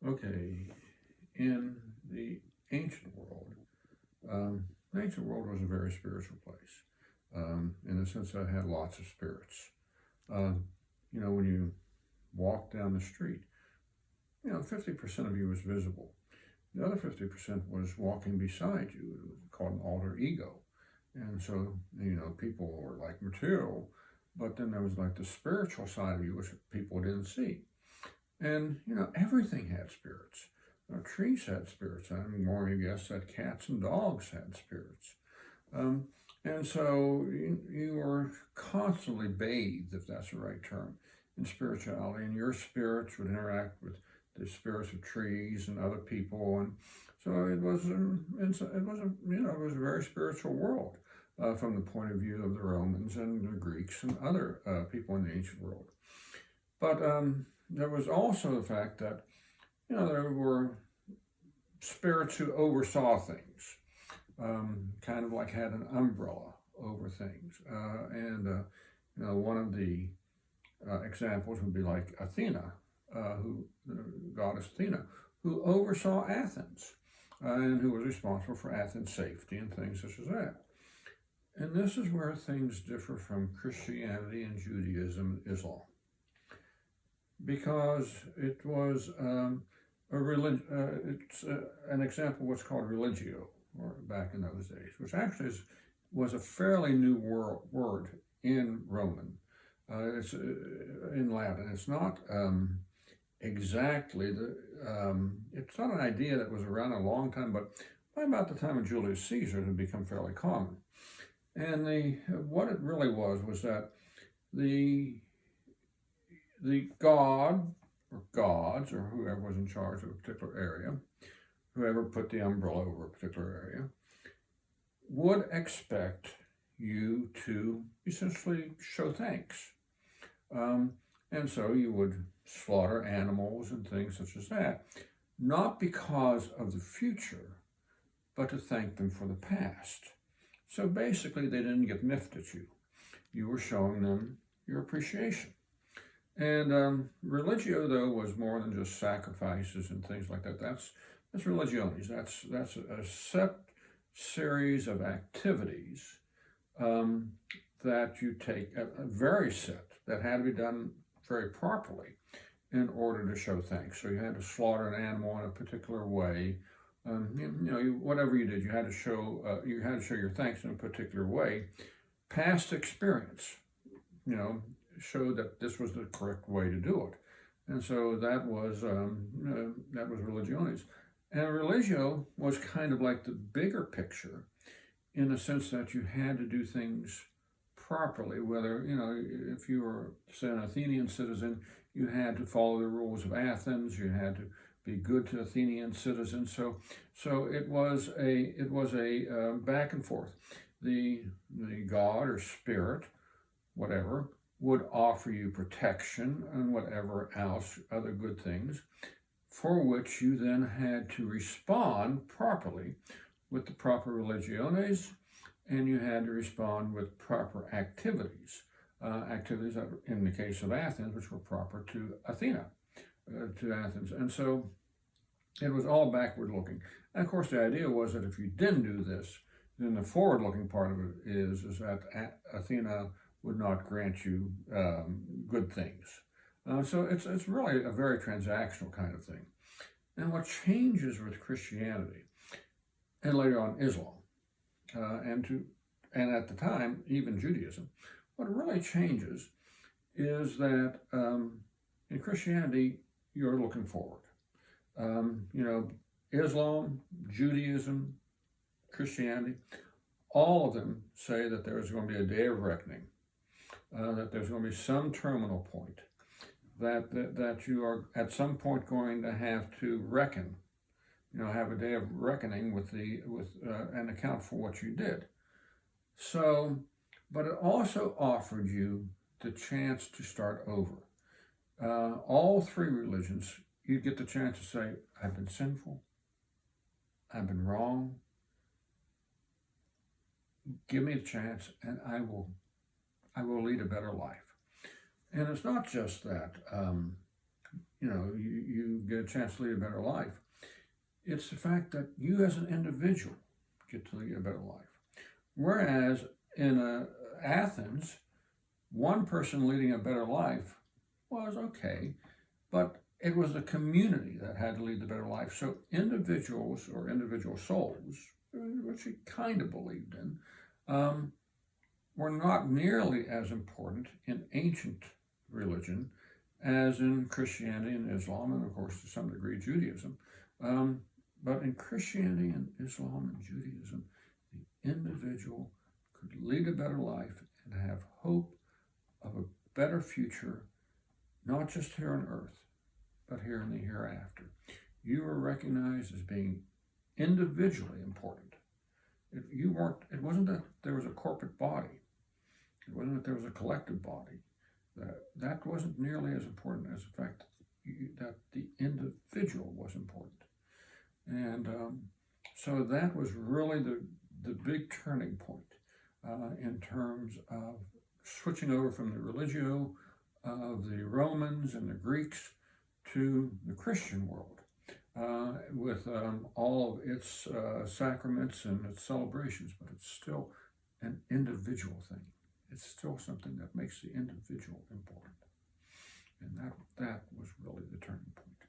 Okay, in the ancient world was a very spiritual place, in the sense that it had lots of spirits. Um, when you walk down the street, 50% of you was visible. The other 50% was walking beside you. It was called an alter ego. And so, people were like material, but then there was like the spiritual side of you, which people didn't see. And, everything had spirits. Trees had spirits. I mean, more, I guess, that cats and dogs had spirits. Um, and so you were constantly bathed, if that's the right term, in spirituality, and your spirits would interact with the spirits of trees and other people, and so it was a very spiritual world from the point of view of the Romans and the Greeks and other people in the ancient world. But there was also the fact that there were spirits who oversaw things, kind of like had an umbrella over things. One of the examples would be like Athena, the goddess Athena, who oversaw Athens and who was responsible for Athens' safety and things such as that. And this is where things differ from Christianity and Judaism and Islam, because it was a religion. It's an example of what's called Religio, or back in those days, which actually was a fairly new word in Roman. It's in Latin. It's not exactly it's not an idea that was around a long time, but by about the time of Julius Caesar, it had become fairly common. And what it really was that the god or gods or whoever was in charge of a particular area, whoever put the umbrella over a particular area, would expect you to essentially show thanks. And so you would slaughter animals and things such as that, not because of the future, but to thank them for the past. So basically, they didn't get miffed at you. You were showing them your appreciation. And Religio, though, was more than just sacrifices and things like that. That's religiones. That's a set series of activities that you take, a very set, that had to be done very properly in order to show thanks. So you had to slaughter an animal in a particular way. Whatever you did, you had to show your thanks in a particular way. Past experience, showed that this was the correct way to do it, and so that was religiones. And religio was kind of like the bigger picture, in the sense that you had to do things properly. Whether if you were, say, an Athenian citizen, you had to follow the rules of Athens. You had to be good to Athenian citizens. So it was a back and forth. The god or spirit, whatever, would offer you protection and whatever else, other good things, for which you then had to respond properly with the proper religiones, and you had to respond with proper activities. Activities that, in the case of Athens, which were proper to Athens. And so it was all backward looking. And of course, the idea was that if you didn't do this, then the forward looking part of it is that Athena would not grant you good things. So it's really a very transactional kind of thing. And what changes with Christianity, and later on Islam, and at the time even Judaism, what really changes is that in Christianity you're looking forward. Islam, Judaism, Christianity, all of them say that there is going to be a day of reckoning, that there's going to be some terminal point, that you are at some point going to have to reckon, have a day of reckoning with and account for what you did. So, but it also offered you the chance to start over. All three religions, you get the chance to say, I've been sinful, I've been wrong, give me a chance and I will lead a better life. And it's not just that, you get a chance to lead a better life. It's the fact that you as an individual get to lead a better life. Whereas in Athens, one person leading a better life was okay, but it was the community that had to lead the better life. So individuals or individual souls, which he kind of believed in, were not nearly as important in ancient religion as in Christianity and Islam, and of course to some degree Judaism. But in Christianity and Islam and Judaism, the individual could lead a better life and have hope of a better future, not just here on earth, but here in the hereafter. You were recognized as being individually important. It wasn't that there was a corporate body. It wasn't that there was a collective body. That wasn't nearly as important as the fact that the individual was important. And so that was really the big turning point in terms of switching over from the Religio of the Romans and the Greeks to the Christian world with all of its sacraments and its celebrations, but it's still an individual thing. It's still something that makes the individual important. And that was really the turning point.